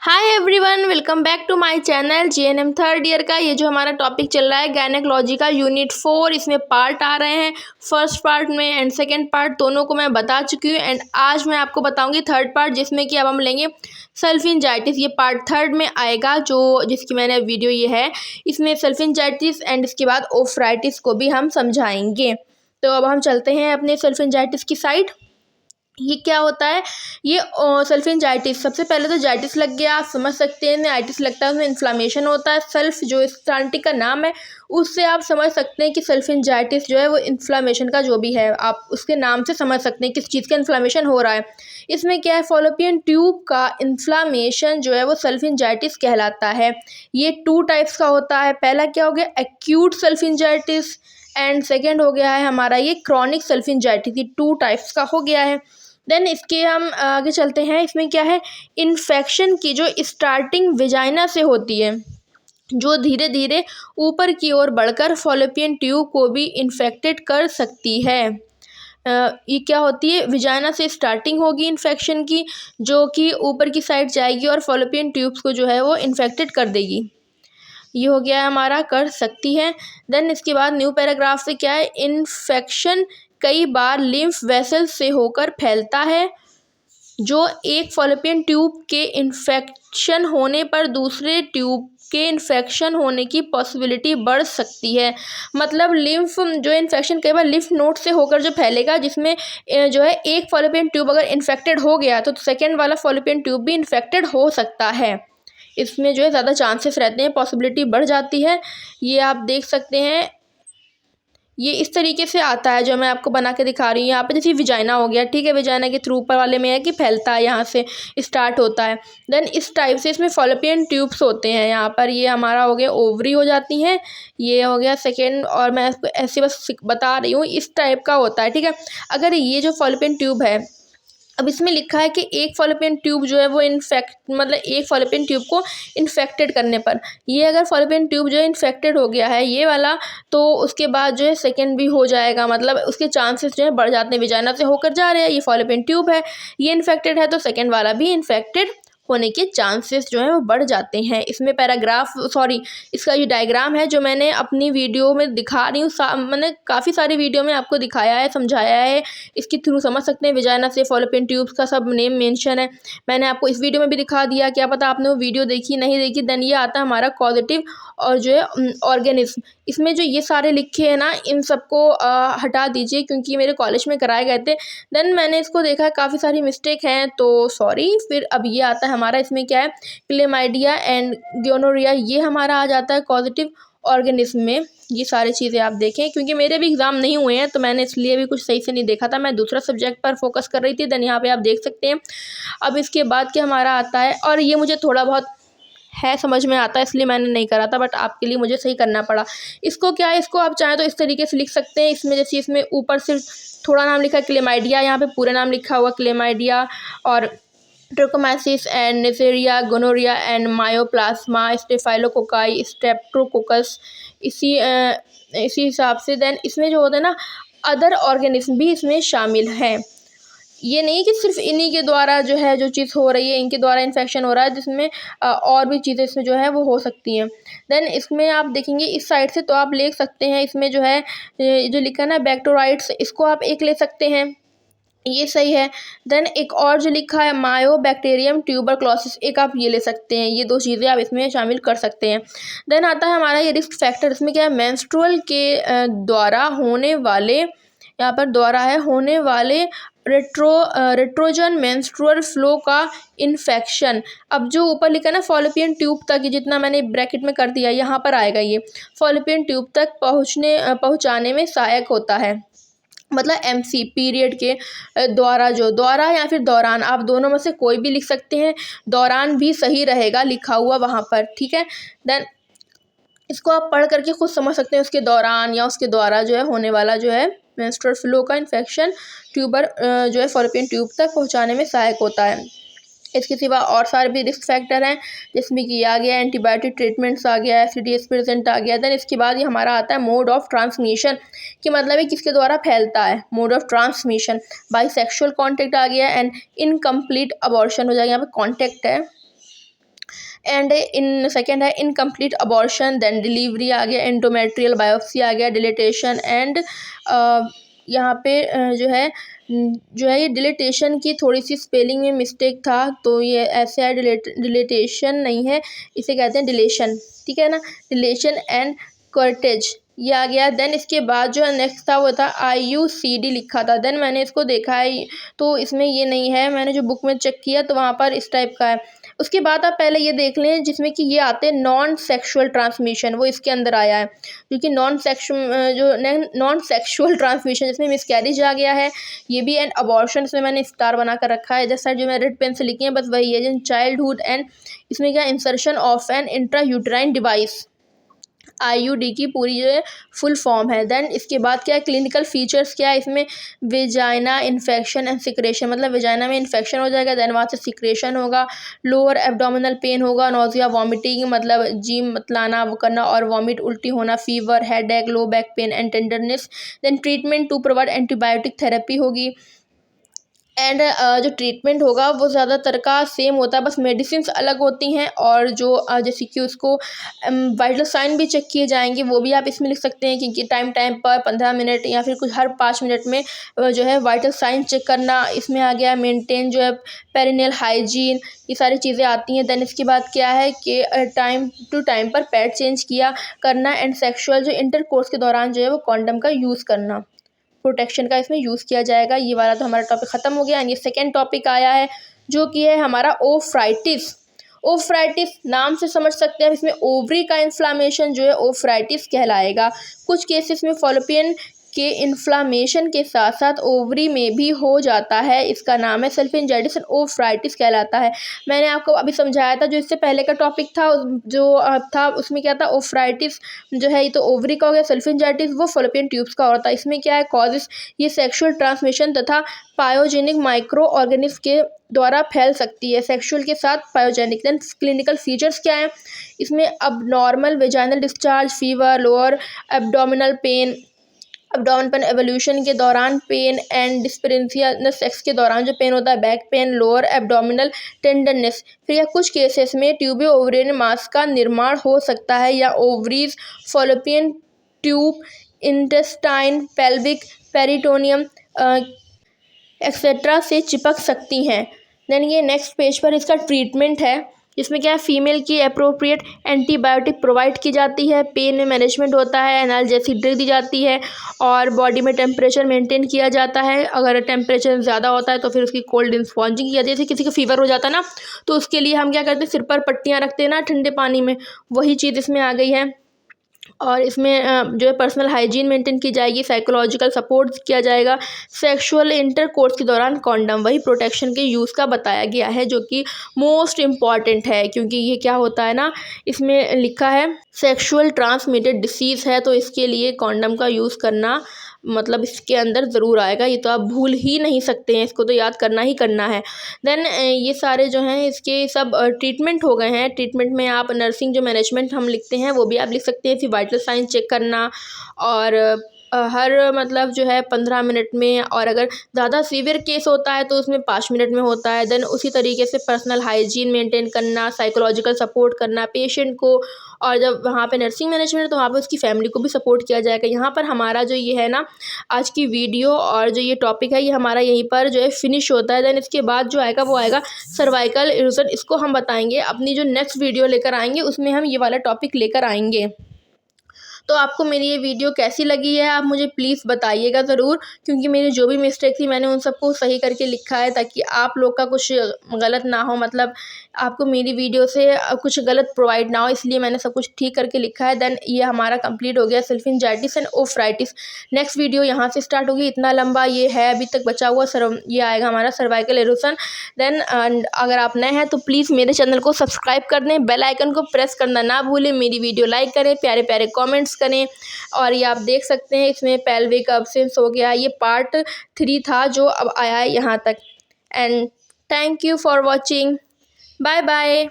Hi everyone, welcome back to my channel GNM third year का। ये जो हमारा टॉपिक चल रहा है गायनेकोलॉजी का यूनिट 4, इसमें पार्ट आ रहे हैं। फर्स्ट पार्ट में एंड सेकंड पार्ट दोनों को मैं बता चुकी हूँ एंड आज मैं आपको बताऊंगी थर्ड पार्ट, जिसमें कि अब हम लेंगे सल्फिंजाइटिस। ये पार्ट थर्ड में आएगा, जो जिसकी मैंने वीडियो ये है। इसमें सल्फिंजाइटिस एंड इसके बाद ओफ्राइटिस को भी हम समझाएंगे। तो अब हम चलते हैं अपने सल्फिंजाइटिस की साइड। ये क्या होता है? ये सल्फिंजाइटिस, सबसे पहले तो जाइटिस लग गया, आप समझ सकते हैं। आइटिस लगता है, उसमें इन्फ्लामेशन होता है। सल्फ जो इस आंटी का नाम है, उससे आप समझ सकते हैं कि सल्फिंजाइटिस जो है वो इन्फ्लामेशन का जो भी है, आप उसके नाम से समझ सकते हैं किस चीज़ का इन्फ्लामेशन हो रहा है। इसमें क्या है, फॉलोपियन ट्यूब का इन्फ्लामेशन जो है वो सल्फिंजाइटिस कहलाता है। ये 2 टाइप्स का होता है। पहला क्या हो गया, एक्यूट सल्फिंजाइटिस, एंड सेकेंड हो गया है हमारा ये क्रॉनिक सल्फिंजाइटिस। ये 2 टाइप्स का हो गया है। देन इसके हम आगे चलते हैं। इसमें क्या है, इन्फेक्शन की जो स्टार्टिंग वेजाइना से होती है, जो धीरे धीरे ऊपर की ओर बढ़कर फॉलोपियन ट्यूब को भी इन्फेक्टेड कर सकती है। ये क्या होती है, विजाइना से स्टार्टिंग होगी इन्फेक्शन की, जो कि ऊपर की साइड जाएगी और फॉलोपियन ट्यूब्स को जो है वो इन्फेक्टेड कर देगी। ये हो गया है हमारा, कर सकती है। देन इसके बाद न्यू पैराग्राफ से क्या है, इन्फेक्शन कई बार लिम्फ वेसल्स से होकर फैलता है, जो एक फॉलोपियन ट्यूब के इन्फेक्शन होने पर दूसरे ट्यूब के इन्फेक्शन होने की पॉसिबिलिटी बढ़ सकती है। मतलब लिम्फ जो इन्फेक्शन कई बार लिम्फ नोड से होकर जो फैलेगा, जिसमें जो है एक फॉलोपियन ट्यूब अगर इन्फेक्टेड हो गया तो सेकेंड वाला फॉलोपियन ट्यूब भी इन्फेक्टेड हो सकता है। इसमें जो है ज़्यादा चांसेस रहते हैं, पॉसिबिलिटी बढ़ जाती है। ये आप देख सकते हैं। ये इस तरीके से आता है जो मैं आपको बना के दिखा रही हूँ। यहाँ पे जैसे विजाइना हो गया, ठीक है, विजाइना के थ्रू ऊपर वाले में है कि फैलता है, यहाँ से स्टार्ट होता है। देन इस टाइप से इसमें फॉलोपियन ट्यूब्स होते हैं। यहाँ पर ये हमारा हो गया ओवरी हो जाती हैं। ये हो गया सेकेंड, और मैं आपको ऐसे बस बता रही हूँ, इस टाइप का होता है, ठीक है। अगर ये जो फॉलोपियन ट्यूब है, अब इसमें लिखा है कि एक फॉलोपियन ट्यूब जो है वो मतलब एक फॉलोपियन ट्यूब को इन्फेक्टेड करने पर, ये अगर फॉलोपियन ट्यूब जो है इन्फेक्टेड हो गया है ये वाला, तो उसके बाद जो है सेकेंड भी हो जाएगा। मतलब उसके चांसेस जो है बढ़ जाते हैं। विजाइना से होकर जा रहे हैं, ये फॉलोपियन ट्यूब है, ये इन्फेक्टेड है, तो सेकेंड वाला भी इन्फेक्टेड होने के चांसेस जो है वो बढ़ जाते हैं। इसमें पैराग्राफ इसका ये डायग्राम है जो मैंने अपनी वीडियो में दिखा रही हूँ। मैंने काफ़ी सारी वीडियो में आपको दिखाया है, समझाया है। इसके थ्रू समझ सकते हैं। विजाइना से फॉलोपियन ट्यूब्स का सब नेम मेंशन है। मैंने आपको इस वीडियो में भी दिखा दिया, क्या पता आपने वो वीडियो देखी नहीं देखी। देन ये आता है हमारा कॉजेटिव और जो है ऑर्गेनिज्म। इसमें जो ये सारे लिखे हैं ना, इन सबको हटा दीजिए, क्योंकि मेरे कॉलेज में कराए गए थे। देन मैंने इसको देखा, काफ़ी सारी मिस्टेक हैं, तो सॉरी। फिर अब ये आता है हमारा, इसमें क्या है, क्लेमाइडिया एंड गोनोरिया, ये हमारा आ जाता है कॉजेटिव ऑर्गेनिज्म में। ये सारी चीज़ें आप देखें, क्योंकि मेरे भी एग्ज़ाम नहीं हुए हैं, तो मैंने इसलिए भी कुछ सही से नहीं देखा था, मैं दूसरा सब्जेक्ट पर फोकस कर रही थी। देन यहाँ पे आप देख सकते हैं। अब इसके बाद क्या हमारा आता है, और ये मुझे थोड़ा बहुत है समझ में आता है, इसलिए मैंने नहीं करा था, बट आपके लिए मुझे सही करना पड़ा। इसको क्या है, इसको आप चाहें तो इस तरीके से लिख सकते हैं। इसमें जैसे इसमें ऊपर से थोड़ा नाम लिखा है क्लेमाइडिया, यहाँ पे पूरा नाम लिखा हुआ क्लेमाइडिया, और trichomycosis and neisseria, gonorrhoea and mycoplasma, staphylococci, streptococcus, इसी हिसाब से। देन इसमें जो होता है ना, अदर ऑर्गेनिज्म भी इसमें शामिल हैं। ये नहीं कि सिर्फ इन्हीं के द्वारा जो है जो चीज़ हो रही है, इनके द्वारा इन्फेक्शन हो रहा है, जिसमें और भी चीज़ें इसमें जो है वो हो सकती हैं। देन इसमें आप देखेंगे इस साइड से, तो आप ले सकते हैं। इसमें जो है जो लिखा है ना बैक्टोराइड्स, इसको आप एक ले सकते हैं, ये सही है। देन एक और जो लिखा है मायोबैक्टीरियम ट्यूबरक्लोसिस, एक आप ये ले सकते हैं। ये 2 चीज़ें आप इसमें शामिल कर सकते हैं। देन आता है हमारा ये रिस्क फैक्टर। इसमें क्या है, मेंस्ट्रुअल के द्वारा होने वाले, यहाँ पर द्वारा है, होने वाले रेट्रोजन मेंस्ट्रुअल फ्लो का इन्फेक्शन। अब जो ऊपर लिखा है ना फॉलोपियन ट्यूब तक, ये जितना मैंने ब्रैकेट में कर दिया, यहाँ पर आएगा ये फॉलोपियन ट्यूब तक पहुँचाने में सहायक होता है। मतलब एमसी पीरियड के द्वारा, जो द्वारा या फिर दौरान, आप दोनों में से कोई भी लिख सकते हैं। दौरान भी सही रहेगा लिखा हुआ वहाँ पर, ठीक है। देन इसको आप पढ़ करके खुद समझ सकते हैं, उसके दौरान या उसके द्वारा जो है होने वाला जो है मेंस्ट्रुअल फ्लो का इन्फेक्शन ट्यूबर जो है फॉलोपियन ट्यूब तक पहुँचाने में सहायक होता है। इसके सिवा और सारे भी रिस्क फैक्टर हैं, जिसमें कि आ गया एंटीबायोटिक ट्रीटमेंट्स आ गया, एसिडियस प्रेजेंट आ गया। देन इसके बाद ये हमारा आता है मोड ऑफ ट्रांसमिशन, कि मतलब है किसके द्वारा फैलता है। Mode of transmission by sexual contact आ गया, एंड इनकम्प्लीट अबॉर्शन हो जाएगा। यहाँ पे कॉन्टैक्ट है, एंड इन सेकेंड है इनकम्प्लीट अबॉर्शन, देन डिलीवरी आ गया, एंडोमेट्रियल बायोप्सी आ गया, डिलेटेशन एंड यहाँ पे जो है ये डिलेटेशन की थोड़ी सी स्पेलिंग में मिस्टेक था, तो ये ऐसे है, डिलेटेशन नहीं है, इसे कहते हैं डिलेशन, ठीक है ना, डिलेशन एंड कर्टेज ये आ गया। देन इसके बाद जो नेक्स्ट था वो था IUCD लिखा था, देन मैंने इसको देखा है तो इसमें ये नहीं है, मैंने जो बुक में चेक किया तो वहाँ पर इस टाइप का है। उसके बाद आप पहले ये देख लें जिसमें कि ये आते हैं नॉन सेक्शुअल ट्रांसमिशन, वो इसके अंदर आया है, क्योंकि नॉन सेक्शुअल ट्रांसमिशन जिसमें मिसकैरेज आ गया है ये भी, एंड अबॉर्शन इसमें मैंने स्टार बना कर रखा है, जैसा जो मैं रेड पेन से लिखी है बस वही है, जिन चाइल्डहुड एंड इसमें क्या insertion of an intrauterine device, IUD की पूरी जो है फुल फॉर्म है। देन इसके बाद क्या है, क्लिनिकल फीचर्स क्या है इसमें, वेजाइना इन्फेक्शन एंड सिक्रेशन, मतलब वेजाइना में इन्फेक्शन हो जाएगा, देन वहाँ से सिक्रेशन होगा, लोअर एब्डोमिनल पेन होगा, नोजिया वॉमिटिंग मतलब जी मतलाना वो करना और वॉमिट उल्टी होना, fever, headache, low back pain and tenderness. Then treatment to provide antibiotic therapy होगी, एंड जो ट्रीटमेंट होगा वो ज़्यादातर का सेम होता है, बस मेडिसिन्स अलग होती हैं, और जो जैसे कि उसको वाइटल साइन भी चेक किए जाएंगे वो भी आप इसमें लिख सकते हैं, क्योंकि टाइम पर 15 मिनट या फिर कुछ हर 5 मिनट में जो है वाइटल साइन चेक करना इसमें आ गया, मेंटेन जो है पेरिनियल हाइजीन, ये सारी चीज़ें आती हैं। देन इसके बाद क्या है कि टाइम टू टाइम पर पैड चेंज किया करना, एंड सेक्सुअल जो इंटरकोर्स के दौरान जो है वो कॉन्डम का यूज़ करना, प्रोटेक्शन का इसमें यूज़ किया जाएगा। ये वाला तो हमारा टॉपिक ख़त्म हो गया, एंड ये सेकेंड टॉपिक आया है जो कि है हमारा ओफ्राइटिस। ओफ्राइटिस नाम से समझ सकते हैं, इसमें ओवरी का इन्फ्लामेशन जो है ओफ्राइटिस कहलाएगा। कुछ केसेस में फॉलोपियन के इन्फ्लामेशन के साथ साथ ओवरी में भी हो जाता है, इसका नाम है सल्फिंजाइटिस एंड ओफ्राइटिस कहलाता है। मैंने आपको अभी समझाया था जो इससे पहले का टॉपिक था था उसमें क्या था, ओफ्राइटिस जो है ये तो ओवरी का हो गया, सल्फिंजाइटिस वो फॉलोपियन ट्यूब्स का होता है। इसमें क्या है कॉजेस, ये सेक्सुअल ट्रांसमिशन तथा पायोजेनिक माइक्रो ऑर्गेनिज्म के द्वारा फैल सकती है, सेक्सुअल के साथ पायोजेनिक। देन क्लिनिकल फीचर्स क्या है इसमें, अब normal vaginal discharge, fever, lower abdominal pen, abdomen pain evolution के दौरान पेन, एंड डिस्पेरेंसिया सेक्स के दौरान जो पेन होता है back pain, lower abdominal tenderness. फिर यह कुछ केसेस में ट्यूबो ओवरियन मास का निर्माण हो सकता है, या ovaries Fallopian tube, intestine, pelvic, peritoneum etcetera से चिपक सकती हैं। देन ये नेक्स्ट पेज पर इसका ट्रीटमेंट है, जिसमें क्या है फीमेल की अप्रोप्रिएट एंटीबायोटिक प्रोवाइड की जाती है, पेन में मैनेजमेंट होता है, एनाल्जेसिक ड्रिल दी जाती है, और बॉडी में टेम्परेचर मेंटेन किया जाता है। अगर टेम्परेचर ज़्यादा होता है तो फिर उसकी कोल्ड स्पॉन्जिंग की जाती है, जैसे किसी को फीवर हो जाता है ना तो उसके लिए हम क्या करते हैं, सिर पर पट्टियाँ रखते हैं ना ठंडे पानी में, वही चीज़ इसमें आ गई है। और इसमें जो है पर्सनल हाइजीन मेंटेन की जाएगी, साइकोलॉजिकल सपोर्ट किया जाएगा, सेक्सुअल इंटरकोर्स के दौरान कॉन्डम वही प्रोटेक्शन के यूज़ का बताया गया है, जो कि मोस्ट इम्पॉर्टेंट है, क्योंकि ये क्या होता है ना इसमें लिखा है सेक्सुअल ट्रांसमिटेड डिसीज़ है, तो इसके लिए कॉन्डम का यूज़ करना मतलब इसके अंदर ज़रूर आएगा, ये तो आप भूल ही नहीं सकते हैं, इसको तो याद करना ही करना है। देन ये सारे जो हैं इसके सब ट्रीटमेंट हो गए हैं। ट्रीटमेंट में आप नर्सिंग जो मैनेजमेंट हम लिखते हैं वो भी आप लिख सकते हैं, फिर वाइटल साइन चेक करना, और हर मतलब जो है 15 मिनट में, और अगर ज़्यादा सीवियर केस होता है तो उसमें 5 मिनट में होता है। देन उसी तरीके से पर्सनल हाइजीन मेंटेन करना, साइकोलॉजिकल सपोर्ट करना पेशेंट को, और जब वहाँ पे नर्सिंग मैनेजमेंट तो वहाँ पे उसकी फैमिली को भी सपोर्ट किया जाएगा। यहाँ पर हमारा जो ये है ना आज की वीडियो और जो ये टॉपिक है ये हमारा यहीं पर जो है फिनिश होता है। देन इसके बाद जो आएगा वो आएगा सर्वाइकल इरोजन, इसको हम बताएंगे अपनी जो नेक्स्ट वीडियो लेकर आएंगे उसमें हम ये वाला टॉपिक लेकर आएंगे। तो आपको मेरी ये वीडियो कैसी लगी है आप मुझे प्लीज़ बताइएगा ज़रूर, क्योंकि मेरी जो भी मिस्टेक थी मैंने उन सबको सही करके लिखा है, ताकि आप लोग का कुछ गलत ना हो, मतलब आपको मेरी वीडियो से कुछ गलत प्रोवाइड ना हो, इसलिए मैंने सब कुछ ठीक करके लिखा है। देन ये हमारा कंप्लीट हो गया सल्फिंजाइटिस एंड ओफ्राइटिस। नेक्स्ट वीडियो यहाँ से स्टार्ट होगी, इतना लंबा ये है अभी तक बचा हुआ ये आएगा हमारा सर्वाइकल इरोजन। देन अगर आप नए हैं तो प्लीज़ मेरे चैनल को सब्सक्राइब कर दें, बेल आइकन को प्रेस करना ना भूलें, मेरी वीडियो लाइक करें, प्यारे प्यारे कमेंट्स करें। और ये आप देख सकते हैं इसमें पेल्विक अब्सेंस हो गया, ये पार्ट 3 था जो अब आया है यहाँ तक। And thank you for watching, bye bye.